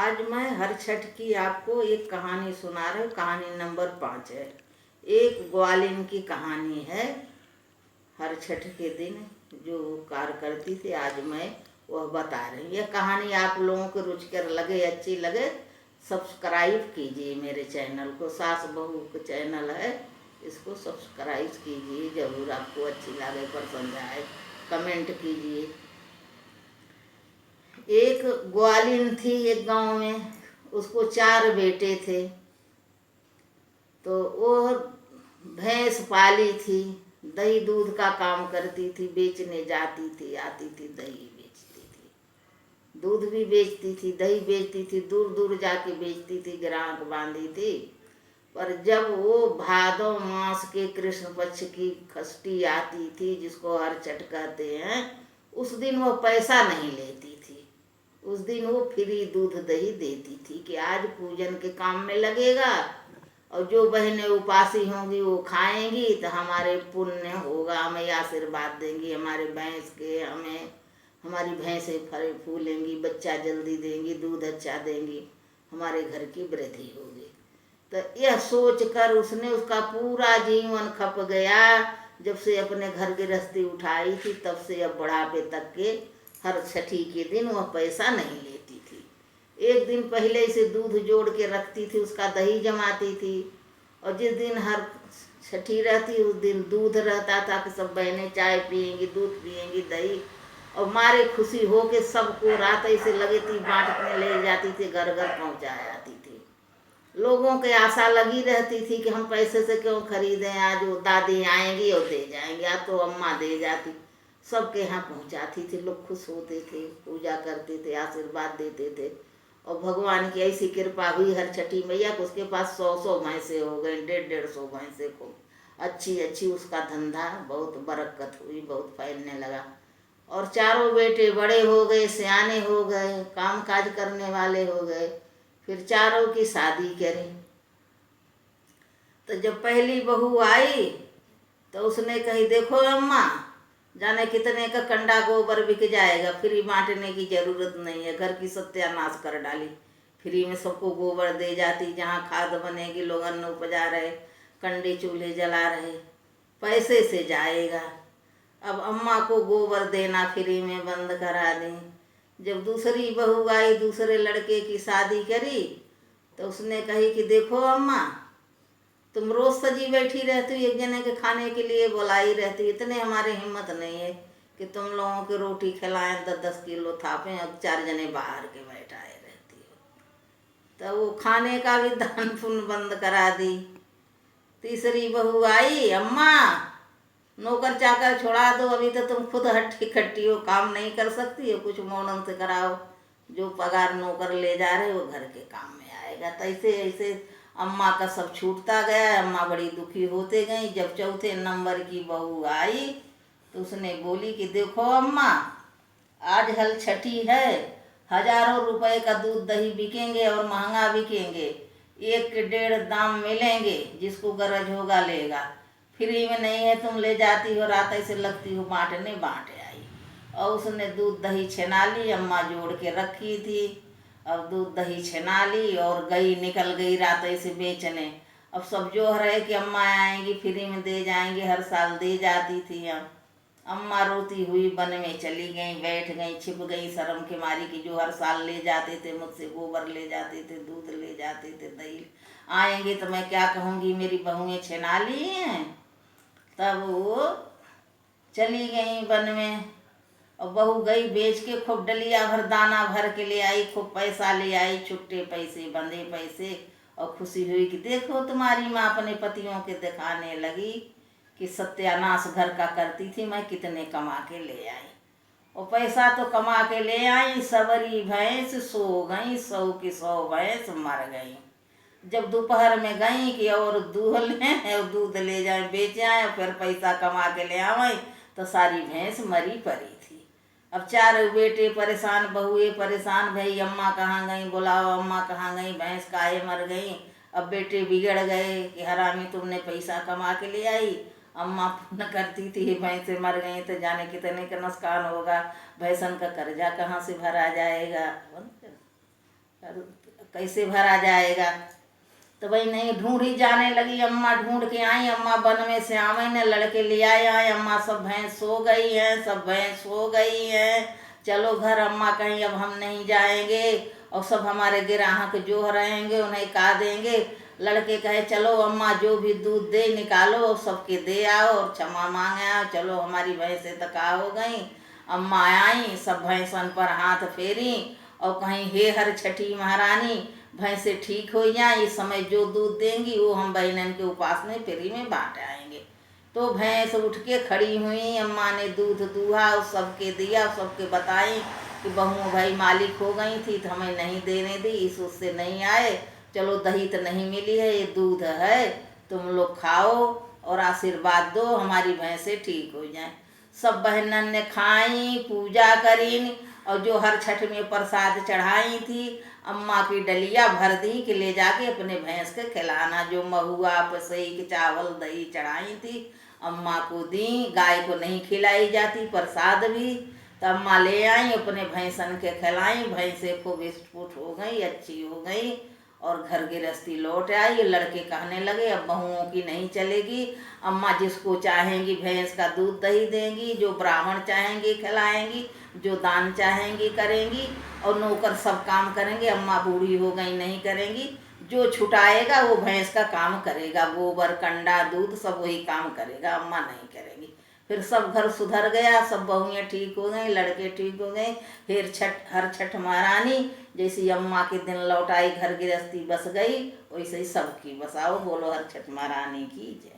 आज मैं हर छठ की आपको एक कहानी सुना रही हूँ। कहानी नंबर 5 है। एक ग्वालिन की कहानी है। हर छठ के दिन जो कार्य करती थी, आज मैं वह बता रही हूँ। यह कहानी आप लोगों को रुचिकर लगे, अच्छी लगे, सब्सक्राइब कीजिए मेरे चैनल को। सास बहू का चैनल है, इसको सब्सक्राइब कीजिए ज़रूर। आपको अच्छी लगे, पसंद आए, कमेंट कीजिए। एक ग्वालिन थी एक गांव में, उसको 4 बेटे थे। तो वो भैंस पाली थी, दही दूध का काम करती थी, बेचने जाती थी, आती थी, दही बेचती थी, दूध भी बेचती थी, दही बेचती थी, दूर दूर जाके बेचती थी, ग्राहक बांधी थी। पर जब वो भादो मास के कृष्ण पक्ष की षष्ठी आती थी, जिसको हर छठ कहते हैं, उस दिन वो पैसा नहीं लेती थी। उस दिन वो फ्री दूध दही देती थी कि आज पूजन के काम में लगेगा, और जो बहनें उपासी होंगी वो खाएंगी तो हमारे पुण्य होगा, हमें आशीर्वाद देंगी, हमारे भैंस के, हमें हमारी भैंसें फल फूलेंगी, बच्चा जल्दी देंगी, दूध अच्छा देंगी, हमारे घर की वृद्धि होगी। तो यह सोचकर उसने उसका पूरा जीवन खप गया। जब से अपने घर गृहस्थी उठाई थी, तब से अब बुढ़ापे तक के हर छठी के दिन वह पैसा नहीं लेती थी। एक दिन पहले से दूध जोड़ के रखती थी, उसका दही जमाती थी, और जिस दिन हर छठी रहती उस दिन दूध रहता था कि सब बहनें चाय पिएंगी, दूध पिएंगी, दही, और मारे खुशी हो के सबको रात ऐसे लगे थी बांटने ले जाती थी, घर घर पहुँचा आती थी। लोगों की आशा लगी रहती थी कि हम पैसे से क्यों खरीदें, आज वो दादी आएंगी और दे जाएंगी, आज तो अम्मा दे जाती। सबके यहाँ पहुँचाती थी, लोग खुश होते थे, पूजा करते थे, आशीर्वाद देते थे। और भगवान की ऐसी कृपा हुई हर छठी मैया को, उसके पास 100 भैंसे हो गए, 150 भैंसे को, अच्छी अच्छी उसका धंधा, बहुत बरकत हुई, बहुत फैलने लगा। और चारों बेटे बड़े हो गए, सियाने हो गए, काम काज करने वाले हो गए। फिर चारों की शादी करी। तो जब पहली बहू आई तो उसने कही, देखो अम्मा, जाने कितने का कंडा गोबर बिक जाएगा, फ्री बांटने की जरूरत नहीं है, घर की सत्यानाश कर डाली, फ्री में सबको गोबर दे जाती, जहाँ खाद बनेगी, लोग अन्न उपजा रहे, कंडे चूल्हे जला रहे, पैसे से जाएगा। अब अम्मा को गोबर देना फ्री में बंद करा दी। जब दूसरी बहू आई, दूसरे लड़के की शादी करी, तो उसने कही कि देखो अम्मा, तुम रोज सजी बैठी रहती हो, एक जने के खाने के लिए बुलाई रहती हो, इतने हमारे हिम्मत नहीं है कि तुम लोगों की रोटी खिलाएं, 10-10 किलो थापें, अब 4 जने बाहर के बैठाए रहती हो। तो वो खाने का भी दान पुण्य बंद करा दी। तीसरी बहू आई, अम्मा नौकर चाकर छोड़ा दो, अभी तो तुम खुद हट्टी खट्टी हो, काम नहीं कर सकती हो, कुछ मोड़न से कराओ, जो पगार नौकर ले जा रहे हो घर के काम में आएगा। तो ऐसे ऐसे अम्मा का सब छूटता गया। अम्मा बड़ी दुखी होते गई। जब चौथे नंबर की बहू आई तो उसने बोली कि देखो अम्मा, आज हल छठी है, हजारों रुपए का दूध दही बिकेंगे और महंगा बिकेंगे, 1 के 1.5 दाम मिलेंगे, जिसको गरज होगा लेगा, फ्री में नहीं है, तुम ले जाती हो, रात ऐसे लगती हो बांटने, बांट आई। और उसने दूध दही छना ली, अम्मा जोड़ के रखी थी। अब दूध दही छना ली और गई, निकल गई रात ऐसे बेचने। अब सब जो रहे कि अम्मा आएंगी, फ्री में दे जाएंगे, हर साल दे जाती थी। अम्मा रोती हुई वन में चली गई, बैठ गई, छिप गई शर्म के मारी कि जो हर साल ले जाते थे मुझसे, गोबर ले जाते थे, दूध ले जाते थे, दही, आएंगे तो मैं क्या कहूँगी, मेरी बहुएं छना ली हैं। तब वो चली गई वन में, और बहू गई बेच के खूब डलिया भर दाना भर के ले आई, खूब पैसा ले आई, छुट्टे पैसे, बंधे पैसे, और खुशी हुई कि देखो तुम्हारी माँ अपने पतियों के दिखाने लगी कि सत्यानाश घर का करती थी, मैं कितने कमा के ले आई। और पैसा तो कमा के ले आई, सबरी भैंस सो गई, 100 की 100 भैंस मर गई। जब दोपहर में गई कि और दूध लें और दूध ले जाए बेच आए, फिर पैसा कमा के ले आए, तो सारी भैंस मरी पड़ी थी। अब 4 बेटे परेशान, बहुए परेशान, भाई अम्मा कहाँ गई, बुलाओ अम्मा कहाँ गई, भैंस काहे मर गई। अब बेटे बिगड़ गए कि हरामी, तुमने पैसा कमा के ले आई, अम्मा पुण्य करती थी, भैंसें मर गई तो जाने कितने का नुकसान होगा, भैंसन का कर्जा कहाँ से भरा जाएगा। कैसे भरा जाएगा। तो भाई नहीं, ढूंढी जाने लगी। अम्मा ढूंढ के आई, अम्मा वन में से आवे ने लड़के ले आए। अम्मा सब भैंस सो गई हैं, सब भैंस सो गई हैं, चलो घर। अम्मा कहीं अब हम नहीं जाएंगे, और सब हमारे ग्राहक जो रहेंगे उन्हें का देंगे। लड़के कहे चलो अम्मा जो भी दूध दे निकालो और सबके दे आओ और क्षमा मांगे आओ। चलो हमारी भैंसें तका हो गई। अम्मा आई, सब भैंसन पर हाथ फेरी और कहीं हे हर छठी महारानी भैंसे ठीक हो जाए, इस समय जो दूध देंगी वो हम बहनन के उपास में फ्री में बांट आएंगे। तो भैंस उठ के खड़ी हुई, अम्मा ने दूध दूहा और सबके दिया, सबके बताई कि बहू भाई मालिक हो गई थी तो हमें नहीं देने दी, इस उससे नहीं आए, चलो दही तो नहीं मिली है, ये दूध है, तुम लोग खाओ और आशीर्वाद दो हमारी भैंसें ठीक हो जाएं। सब बहनन ने खाई, पूजा करी और जो हर छठ में प्रसाद चढ़ाई थी अम्मा की डलिया भर दी कि ले जाके अपने भैंस के खिलाना। जो महुआ पसई के चावल दही चढ़ाई थी अम्मा को दी। गाय को नहीं खिलाई जाती प्रसाद भी, तो अम्मा ले आई अपने भैंसन के खिलाई। भैंसें खूब स्फुट हो गई, अच्छी हो गई और घर गृहस्थी लौट आई। लड़के कहने लगे अब बहुओं की नहीं चलेगी, अम्मा जिसको चाहेंगी भैंस का दूध दही देंगी, जो ब्राह्मण चाहेंगी खिलाएंगी, जो दान चाहेंगी करेंगी, और नौकर सब काम करेंगे। अम्मा बूढ़ी हो गई नहीं करेंगी, जो छुटाएगा वो भैंस का काम करेगा, गोबर कंडा दूध सब वही काम करेगा, अम्मा नहीं करेगी। फिर सब घर सुधर गया, सब बहुएँ ठीक हो गई, लड़के ठीक हो गए। फिर हर छठ महारानी जैसी अम्मा के दिन लौटाई घर गृहस्थी बस गई, वैसे ही सबकी बसाओ। बोलो हर छठ महारानी की जय।